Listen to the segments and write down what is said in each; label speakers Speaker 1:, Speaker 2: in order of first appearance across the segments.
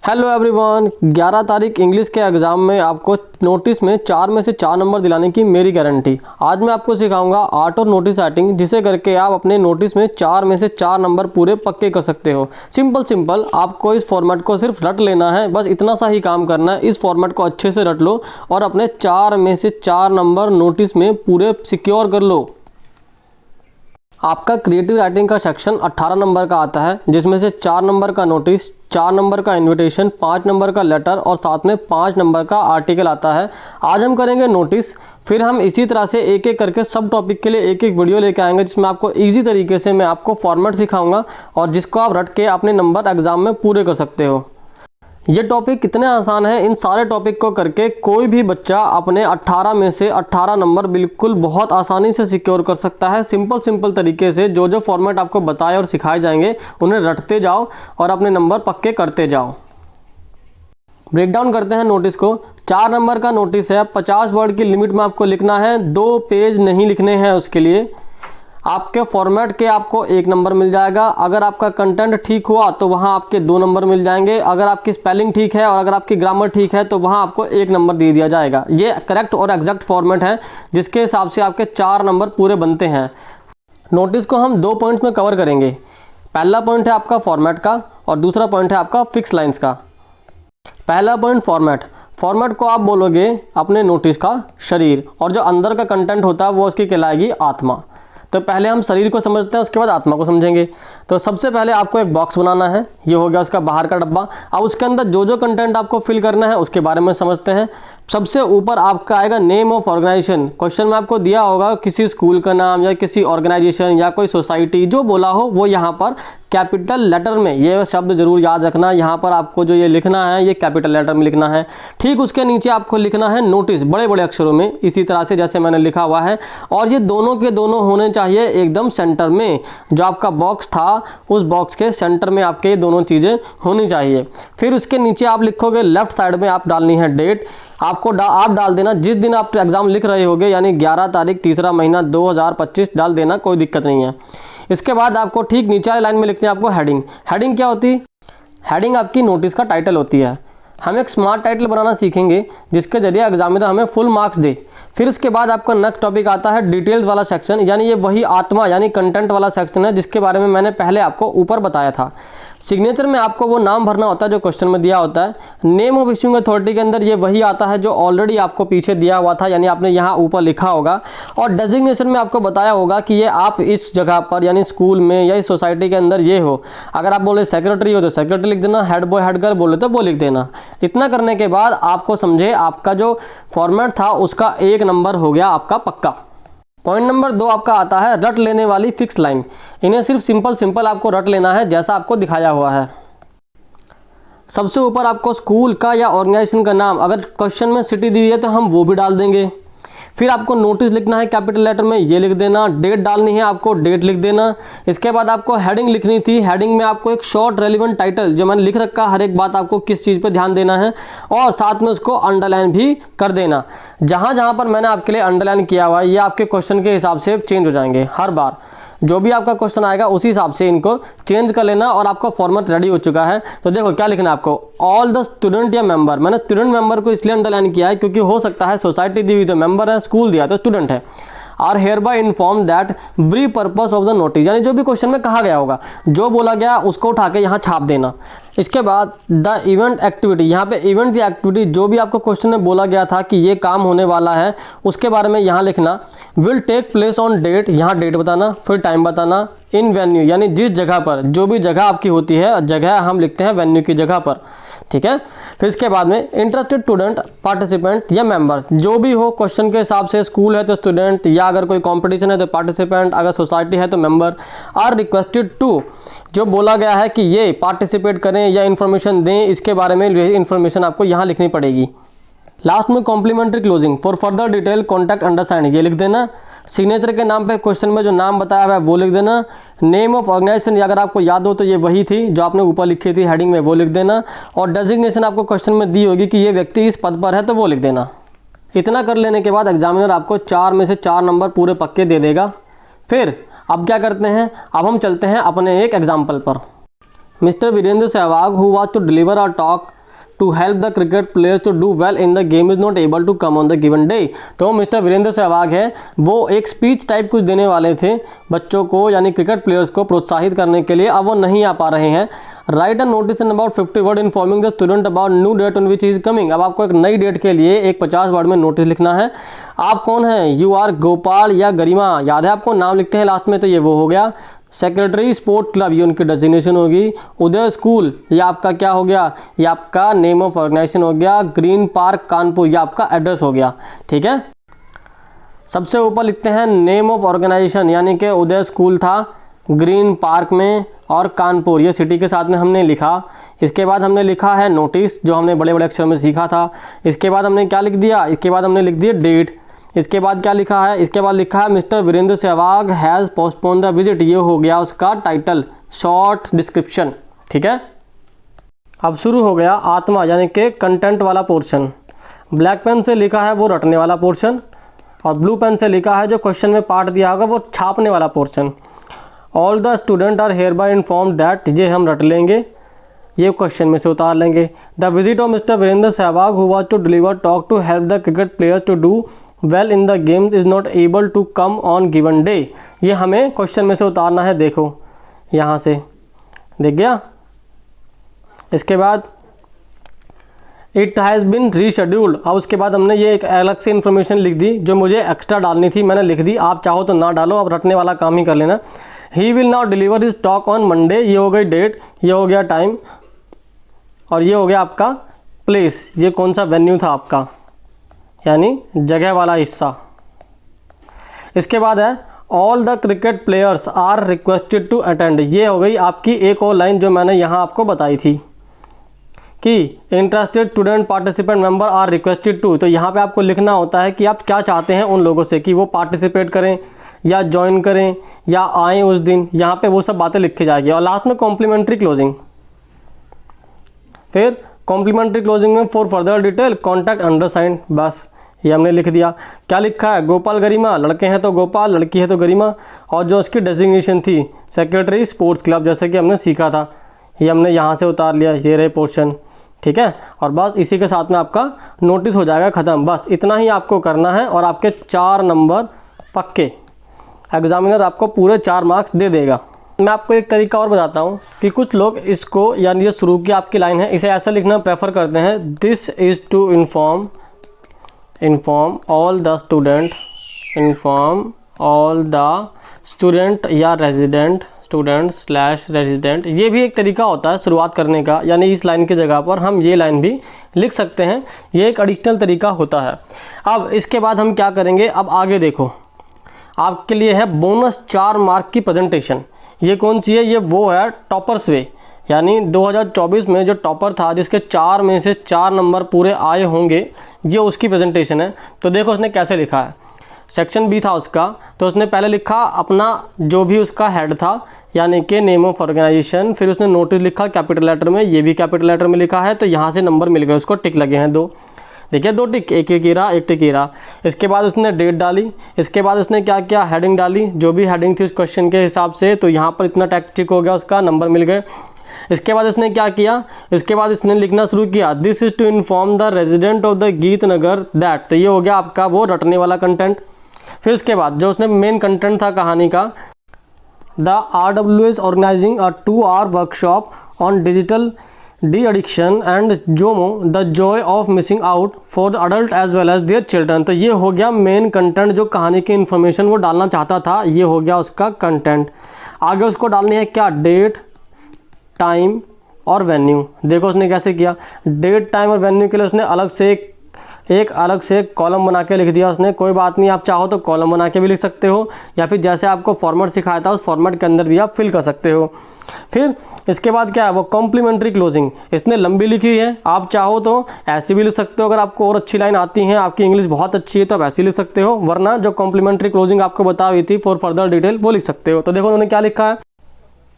Speaker 1: Hello everyone, 11 तारीख English के exam में आपको नोटिस में 4 में से 4 नंबर दिलाने की मेरी गारंटी। आज मैं आपको सिखाऊंगा आर्ट और नोटिस राइटिंग, जिसे करके आप अपने नोटिस में 4 में से 4 नंबर पूरे पक्के कर सकते हो। सिंपल आपको इस फॉर्मेट को सिर्फ रट लेना है, बस इतना सा ही काम करना है। इस फॉर्मेट को अच्छे से रट लो और अपने 4 में से 4 नंबर नोटिस में पूरे सिक्योर कर लो। आपका क्रिएटिव राइटिंग का सेक्शन 18 नंबर का आता है, जिसमें से 4 नंबर का नोटिस, 4 नंबर का इनविटेशन, 5 नंबर का लेटर और साथ में 5 नंबर का आर्टिकल आता है। आज हम करेंगे नोटिस, फिर हम इसी तरह से एक एक करके सब टॉपिक के लिए एक एक वीडियो लेके आएंगे, जिसमें आपको इजी तरीके से मैं आपको फॉर्मेट सिखाऊंगा और जिसको आप रट के अपने नंबर एग्जाम में पूरे कर सकते हो। ये टॉपिक कितने आसान है, इन सारे टॉपिक को करके कोई भी बच्चा अपने 18 में से 18 नंबर बिल्कुल बहुत आसानी से सिक्योर कर सकता है। सिंपल तरीके से जो फॉर्मेट आपको बताए और सिखाए जाएंगे उन्हें रटते जाओ और अपने नंबर पक्के करते जाओ। ब्रेक डाउन करते हैं नोटिस को। 4 नंबर का नोटिस है, 50 वर्ड की लिमिट में आपको लिखना है, 2 पेज नहीं लिखने हैं। उसके लिए आपके फॉर्मेट के आपको 1 नंबर मिल जाएगा। अगर आपका कंटेंट ठीक हुआ तो वहाँ आपके 2 नंबर मिल जाएंगे। अगर आपकी स्पेलिंग ठीक है और अगर आपकी ग्रामर ठीक है तो वहाँ आपको 1 नंबर दे दिया जाएगा। ये करेक्ट और एग्जैक्ट फॉर्मेट है, जिसके हिसाब से आपके 4 नंबर पूरे बनते हैं। नोटिस को हम 2 पॉइंट्स में कवर करेंगे। पहला पॉइंट है आपका फॉर्मेट का और दूसरा पॉइंट है आपका फिक्स लाइन्स का। पहला पॉइंट फॉर्मेट को आप बोलोगे अपने नोटिस का शरीर, और जो अंदर का कंटेंट होता है वो उसकी कहलाएगी आत्मा। तो पहले हम शरीर को समझते हैं, उसके बाद आत्मा को समझेंगे। तो सबसे पहले आपको एक बॉक्स बनाना है, ये हो गया उसका बाहर का डब्बा। अब उसके अंदर जो कंटेंट आपको फिल करना है उसके बारे में समझते हैं। सबसे ऊपर आपका आएगा नेम ऑफ ऑर्गेनाइजेशन। क्वेश्चन में आपको दिया होगा किसी स्कूल का नाम या किसी ऑर्गेनाइजेशन या कोई सोसाइटी, जो बोला हो वो यहाँ पर कैपिटल लेटर में, ये शब्द जरूर याद रखना। यहाँ पर आपको जो ये लिखना है ये कैपिटल लेटर में लिखना है। ठीक उसके नीचे आपको लिखना है नोटिस, बड़े बड़े अक्षरों में, इसी तरह से जैसे मैंने लिखा हुआ है। और ये दोनों के दोनों होने चाहिए एकदम सेंटर में। जो आपका बॉक्स था उस बॉक्स के सेंटर में आपके ये दोनों चीज़ें होनी चाहिए। फिर उसके नीचे आप लिखोगे, लेफ्ट साइड में आप डालनी है डेट। आपको आप डाल देना जिस दिन आप एग्ज़ाम लिख रहे होगे, यानी 11 तारीख 3रा महीना 2025 डाल देना, कोई दिक्कत नहीं है। इसके बाद आपको ठीक नीचे वाली लाइन में लिखनी है आपको हेडिंग। हेडिंग क्या होती है? हेडिंग आपकी नोटिस का टाइटल होती है। हम एक स्मार्ट टाइटल बनाना सीखेंगे जिसके जरिए एग्जामिनर हमें फुल मार्क्स दे। फिर इसके बाद आपका नेक्स्ट टॉपिक आता है डिटेल्स वाला सेक्शन, यानी ये वही आत्मा यानी कंटेंट वाला सेक्शन है जिसके बारे में मैंने पहले आपको ऊपर बताया था। सिग्नेचर में आपको वो नाम भरना होता है जो क्वेश्चन में दिया होता है। नेम ऑफ इश्यूइंग अथॉरिटी के अंदर ये वही आता है जो ऑलरेडी आपको पीछे दिया हुआ था, यानी आपने यहाँ ऊपर लिखा होगा। और डेजिग्नेशन में आपको बताया होगा कि ये आप इस जगह पर यानी स्कूल में या इस सोसाइटी के अंदर ये हो। अगर आप बोले सेक्रेटरी हो तो सेक्रेटरी लिख देना, हेड बॉय हेड गर्ल बोले तो वो लिख देना। इतना करने के बाद आपको समझे आपका जो फॉर्मेट था उसका 1 नंबर हो गया आपका पक्का। पॉइंट नंबर 2 आपका आता है रट लेने वाली फिक्स लाइन। इन्हें सिर्फ सिंपल आपको रट लेना है जैसा आपको दिखाया हुआ है। सबसे ऊपर आपको स्कूल का या ऑर्गेनाइजेशन का नाम, अगर क्वेश्चन में सिटी दी है तो हम वो भी डाल देंगे। फिर आपको नोटिस लिखना है कैपिटल लेटर में, ये लिख देना। डेट डालनी है आपको, डेट लिख देना। इसके बाद आपको हेडिंग लिखनी थी। हेडिंग में आपको एक शॉर्ट रेलिवेंट टाइटल, जो मैंने लिख रखा हर एक बात आपको किस चीज़ पे ध्यान देना है, और साथ में उसको अंडरलाइन भी कर देना। जहाँ जहाँ पर मैंने आपके लिए अंडरलाइन किया हुआ है ये आपके क्वेश्चन के हिसाब से चेंज हो जाएंगे। हर बार जो भी आपका क्वेश्चन आएगा उसी हिसाब से इनको चेंज कर लेना। और आपका फॉर्मेट रेडी हो चुका है। तो देखो क्या लिखना है आपको, ऑल द स्टूडेंट या मेंबर। मैंने स्टूडेंट मेंबर को इसलिए अंडरलाइन किया है क्योंकि हो सकता है सोसाइटी दी हुई तो मेंबर है, स्कूल दिया तो स्टूडेंट है। Are hereby inform that brief purpose of the notice, यानी जो भी क्वेश्चन में कहा गया होगा, जो बोला गया उसको उठा के यहाँ छाप देना। इसके बाद द इवेंट एक्टिविटी, यहाँ पे इवेंट या एक्टिविटी जो भी आपको क्वेश्चन में बोला गया था कि ये काम होने वाला है उसके बारे में यहाँ लिखना। Will take place on date, यहाँ डेट बताना, फिर टाइम बताना। इन वेन्यू, यानी जिस जगह पर, जो भी जगह आपकी होती है, जगह हम लिखते हैं वेन्यू की जगह पर, ठीक है। फिर इसके बाद में इंटरेस्टेड स्टूडेंट, पार्टिसिपेंट या मेंबर, जो भी हो क्वेश्चन के हिसाब से, स्कूल है तो स्टूडेंट, या अगर कोई कंपटीशन है तो पार्टिसिपेंट, अगर सोसाइटी है तो मेंबर, आर रिक्वेस्टेड टू, जो बोला गया है कि ये पार्टिसिपेट करें या इन्फॉर्मेशन दें, इसके बारे में इन्फॉर्मेशन आपको यहाँ लिखनी पड़ेगी। लास्ट में complimentary closing, for further detail contact undersigned, ये लिख देना। सिग्नेचर के नाम पे क्वेश्चन में जो नाम बताया हुआ है वो लिख देना। नेम ऑफ ऑर्गेनाइजेशन, या अगर आपको याद हो तो ये वही थी जो आपने ऊपर लिखी थी हेडिंग में, वो लिख देना। और डेजिग्नेशन आपको क्वेश्चन में दी होगी कि ये व्यक्ति इस पद पर है तो वो लिख देना। इतना कर लेने के बाद एग्जामिनर आपको 4 में से 4 नंबर पूरे पक्के दे देगा। फिर अब क्या करते हैं, अब हम चलते हैं अपने एक एग्जाम्पल पर। Mr. Virendra Sehwag, who was to deliver a talk to help the cricket players to do well in the game, is not able to come on the given day। तो मिस्टर वीरेंद्र सहवाग है, वो एक speech type कुछ देने वाले थे बच्चों को यानी क्रिकेट प्लेयर्स को प्रोत्साहित करने के लिए, अब वो नहीं आ पा रहे हैं। Write a notice in about 50 word informing the student about new date on which is coming. अब आपको एक नई डेट के लिए एक 50 वर्ड में नोटिस लिखना है। आप कौन हैं? यू आर गोपाल या गरिमा, याद है आपको, नाम लिखते हैं लास्ट में, तो ये वो हो गया। सेक्रेटरी स्पोर्ट क्लब, ये उनकी डेजिग्नेशन होगी। उदय स्कूल, ये आपका क्या हो गया? ये आपका नेम ऑफ ऑर्गेनाइजेशन हो गया। ग्रीन पार्क कानपुर, ये आपका एड्रेस हो गया। ठीक है, सबसे ऊपर लिखते हैं नेम ऑफ ऑर्गेनाइजेशन, यानी कि उदय स्कूल था ग्रीन पार्क में और कानपुर, ये सिटी के साथ में हमने लिखा। इसके बाद हमने लिखा है नोटिस, जो हमने बड़े बड़े अक्षर में सीखा था। इसके बाद हमने क्या लिख दिया? इसके बाद हमने लिख दिया डेट। इसके बाद क्या लिखा है? इसके बाद लिखा है mister Virender Sehwag has postpone the visit, ये हो गया उसका टाइटल, शॉर्ट डिस्क्रिप्शन। ठीक है, अब शुरू हो गया आत्मा यानी कि कंटेंट वाला पोर्शन। ब्लैक पेन से लिखा है वो रटने वाला पोर्शन, और ब्लू पेन से लिखा है जो क्वेश्चन में पार्ट दिया होगा वो छापने वाला portion. All the student are hereby inform that, ये हम रट लेंगे, ये क्वेश्चन में से उतार लेंगे। The visit of mister Virender Sehwag who was to deliver talk to help the cricket players to do well in the games is not able to come on given day, ये हमें क्वेश्चन में से उतारना है। देखो यहाँ से दिख गया। इसके बाद इट हैज़ बिन रीशेड्यूल्ड, और उसके बाद हमने ये एक अलग से इन्फॉर्मेशन लिख दी जो मुझे एक्स्ट्रा डालनी थी, मैंने लिख दी। आप चाहो तो ना डालो, अब रटने वाला काम ही कर लेना। He will now deliver his talk on Monday, ये हो गई डेट, ये हो गया टाइम, और ये हो गया आपका प्लेस, ये कौन सा वेन्यू था आपका, यानी जगह वाला हिस्सा। इसके बाद है all the cricket players are requested to attend, ये हो गई आपकी एक और लाइन जो मैंने यहाँ आपको बताई थी कि interested student participant member are requested to. तो यहाँ पे आपको लिखना होता है कि आप क्या चाहते हैं उन लोगों से, कि वो पार्टिसिपेट करें या ज्वाइन करें या आएँ उस दिन, यहाँ पे वो सब बातें लिखी जाएगी। और लास्ट में कॉम्प्लीमेंट्री क्लोजिंग, फिर कॉम्प्लीमेंट्री क्लोजिंग में फॉर फर्दर डिटेल कॉन्टैक्ट अंडरसाइंड, बस ये हमने लिख दिया। क्या लिखा है? गोपाल गरिमा, लड़के हैं तो गोपाल, लड़की है तो गरिमा, और जो उसकी डेजिग्नेशन थी सेक्रेटरी स्पोर्ट्स क्लब, जैसे कि हमने सीखा था, ये हमने यहाँ से उतार लिया, ये रहे पोर्शन। ठीक है, और बस इसी के साथ में आपका नोटिस हो जाएगा ख़त्म। बस इतना ही आपको करना है और आपके 4 नंबर पक्के, एग्जामिनर आपको पूरे 4 मार्क्स दे देगा। मैं आपको एक तरीका और बताता हूँ कि कुछ लोग इसको, यानी ये शुरू की आपकी लाइन है, इसे ऐसा लिखना प्रेफर करते हैं, this is to inform all the student, inform all the student या रेजिडेंट, स्टूडेंट स्लैश रेजिडेंट, ये भी एक तरीका होता है शुरुआत करने का, यानी इस लाइन की जगह पर हम ये लाइन भी लिख सकते हैं, ये एक एडिशनल तरीका होता है। अब इसके बाद हम क्या करेंगे, अब आगे देखो, आपके लिए है बोनस 4 मार्क की प्रेजेंटेशन। ये कौन सी है? ये वो है टॉपर्स वे, यानी 2024 में जो टॉपर था जिसके 4 में से 4 नंबर पूरे आए होंगे, ये उसकी प्रेजेंटेशन है। तो देखो उसने कैसे लिखा है, सेक्शन बी था उसका, तो उसने पहले लिखा अपना जो भी उसका हेड था, यानी कि नेम ऑफ ऑर्गेनाइजेशन, फिर उसने नोटिस लिखा कैपिटल लेटर में, ये भी कैपिटल लेटर में लिखा है, तो यहाँ से नंबर मिल गए उसको, टिक लगे हैं 2, देखिए 2 टिक, एक टिक रहा, एक टिक रहा। इसके बाद उसने डेट डाली, इसके बाद उसने क्या किया, हेडिंग डाली, जो भी हेडिंग थी उस क्वेश्चन के हिसाब से, तो यहाँ पर इतना टिक हो गया, उसका नंबर मिल गए। इसके बाद इसने क्या किया, इसके बाद इसने लिखना शुरू किया, this is to inform the resident of the Geet Nagar that, तो ये हो गया आपका वो रटने वाला कंटेंट। फिर इसके बाद जो उसने मेन कंटेंट था कहानी का, the RWS organising a 2-hour workshop on digital deaddiction and JOMO the joy of missing out for the adult as well as their children, तो ये हो गया मेन कंटेंट, जो कहानी की इन्फॉर्मेशन वो डालना चाहता था, ये हो गया उसका कंटेंट। आगे उसको डालनी है क्या, डेट, टाइम और वेन्यू। देखो उसने कैसे किया, डेट, टाइम और वेन्यू के लिए उसने अलग से एक कॉलम बना के लिख दिया उसने। कोई बात नहीं, आप चाहो तो कॉलम बना के भी लिख सकते हो, या फिर जैसे आपको फॉर्मेट सिखाया था उस फॉर्मेट के अंदर भी आप फिल कर सकते हो। फिर इसके बाद क्या है, वो कॉम्प्लीमेंट्री क्लोजिंग, इसने लंबी लिखी है, आप चाहो तो ऐसी भी लिख सकते हो, अगर आपको और अच्छी लाइन आती हैं, आपकी इंग्लिश बहुत अच्छी है तो आप ऐसी लिख सकते हो, वरना जो कॉम्प्लीमेंट्री क्लोजिंग आपको बता हुई थी फॉर फर्दर डिटेल वो लिख सकते हो। तो देखो उन्होंने क्या लिखा है,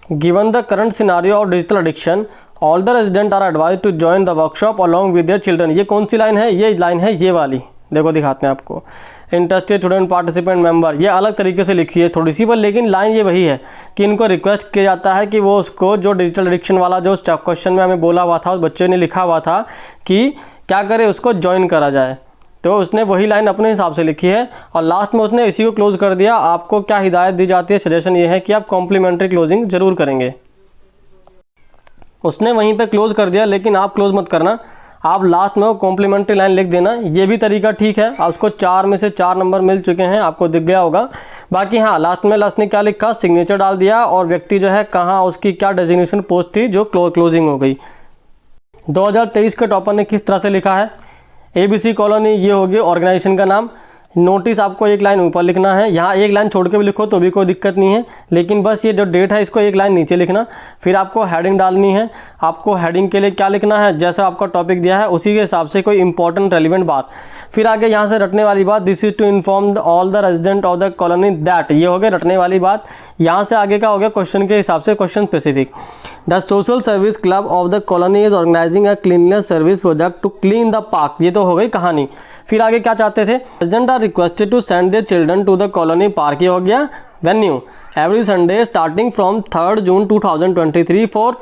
Speaker 1: given the current scenario of digital addiction all the resident are advise to join the workshop along with their children. ये कौन सी लाइन है, ये लाइन है ये वाली, देखो दिखाते हैं आपको, इंटरेस्टेड स्टूडेंट पार्टिसिपेंट मेंबर, ये अलग तरीके से लिखी है थोड़ी सी, पर लेकिन लाइन ये वही है कि इनको रिक्वेस्ट किया जाता है कि वो उसको जो डिजिटल एडिक्शन वाला जो क्वेश्चन में हमें बोला हुआ था, उस बच्चे ने लिखा हुआ था कि क्या करे, उसको ज्वाइन करा जाए। तो उसने वही लाइन अपने हिसाब से लिखी है और लास्ट में उसने इसी को क्लोज कर दिया। आपको क्या हिदायत दी जाती है, सजेशन ये है कि आप कॉम्प्लीमेंट्री क्लोजिंग जरूर करेंगे। उसने वहीं पे क्लोज कर दिया, लेकिन आप क्लोज मत करना, आप लास्ट में वो कॉम्प्लीमेंट्री लाइन लिख देना। ये भी तरीका ठीक है। आप उसको 4 में से 4 नंबर मिल चुके हैं, आपको दिख गया होगा। बाकी हाँ, लास्ट में ने क्या लिखा, सिग्नेचर डाल दिया और व्यक्ति जो है कहाँ, उसकी क्या डेजिग्नेशन पोस्ट थी जो क्लोजिंग हो गई। 2023 के टॉपर ने किस तरह से लिखा है, ABC कॉलोनी, ये होगी ऑर्गेनाइजेशन का नाम। नोटिस आपको एक लाइन ऊपर लिखना है, यहाँ एक लाइन छोड़ के भी लिखो तो भी कोई दिक्कत नहीं है, लेकिन बस ये जो डेट है इसको एक लाइन नीचे लिखना। फिर आपको हेडिंग डालनी है। आपको हेडिंग के लिए क्या लिखना है, जैसा आपका टॉपिक दिया है उसी के हिसाब से कोई इंपॉर्टेंट रेलिवेंट बात। फिर आगे यहाँ से रटने वाली बात, this is to inform all the resident of the colony that, ये हो गया रटने वाली बात। यहाँ से आगे का हो गया क्वेश्चन के हिसाब से, question specific. The social service club of the colony is organising a cleanness service project to clean the park, ये तो हो गई कहानी। फिर आगे क्या चाहते थे, resident are requested to send their children to the colony park, ये हो गया venue, every Sunday starting from 3 June 2023 for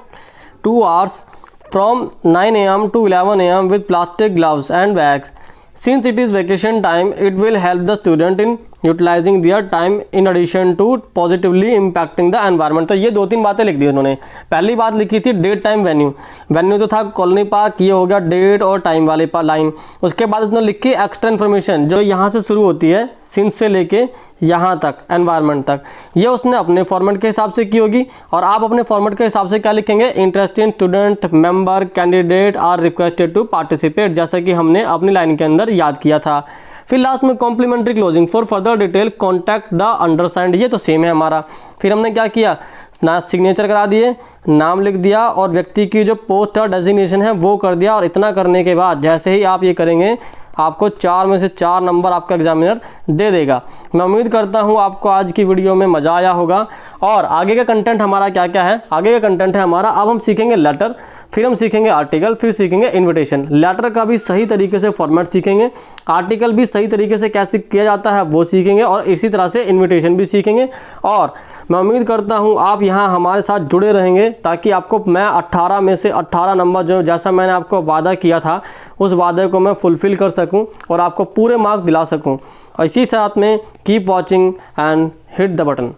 Speaker 1: 2 hours from 9 AM to 11 AM with plastic gloves and bags. Since it is vacation time, it will help the student in utilizing their time in addition to positively impacting the environment। तो ये 2-3 बातें लिख दी उन्होंने। पहली बात लिखी थी date time venue, venue तो था कॉलोनी पार्क, ये हो गया डेट और टाइम वाले लाइन। उसके बाद उसने लिखी एक्स्ट्रा इन्फॉर्मेशन जो यहाँ से शुरू होती है, सिंस से लेके यहाँ तक एनवायरनमेंट तक, ये उसने अपने फॉर्मेट के हिसाब से की होगी। और आप अपने फॉर्मेट के हिसाब से क्या लिखेंगे, interested student member candidate are requested to participate, जैसा कि हमने अपनी लाइन के अंदर याद किया था। फिर लास्ट में complimentary closing, for further detail contact the undersigned, ये तो सेम है हमारा। फिर हमने क्या किया, ना सिग्नेचर करा दिए, नाम लिख दिया और व्यक्ति की जो पोस्ट और डेजिग्नेशन है वो कर दिया। और इतना करने के बाद जैसे ही आप ये करेंगे, आपको 4 में से 4 नंबर आपका एग्जामिनर दे देगा। मैं उम्मीद करता हूँ आपको आज की वीडियो में मज़ा आया होगा। और आगे का कंटेंट हमारा क्या क्या है, आगे का कंटेंट है हमारा, अब हम सीखेंगे लेटर, फिर हम सीखेंगे आर्टिकल, फिर सीखेंगे इन्विटेशन। लेटर का भी सही तरीके से फॉर्मेट सीखेंगे, आर्टिकल भी सही तरीके से कैसे किया जाता है वो सीखेंगे, और इसी तरह से इन्विटेशन भी सीखेंगे। और मैं उम्मीद करता हूँ आप यहाँ हमारे साथ जुड़े रहेंगे, ताकि आपको मैं 18 में से 18 नंबर जो जैसा मैंने आपको वादा किया था, उस वादे को मैं फुलफ़िल कर सकूं और आपको पूरे मार्क्स दिला सकूं। और इसी साथ में keep watching and hit the button.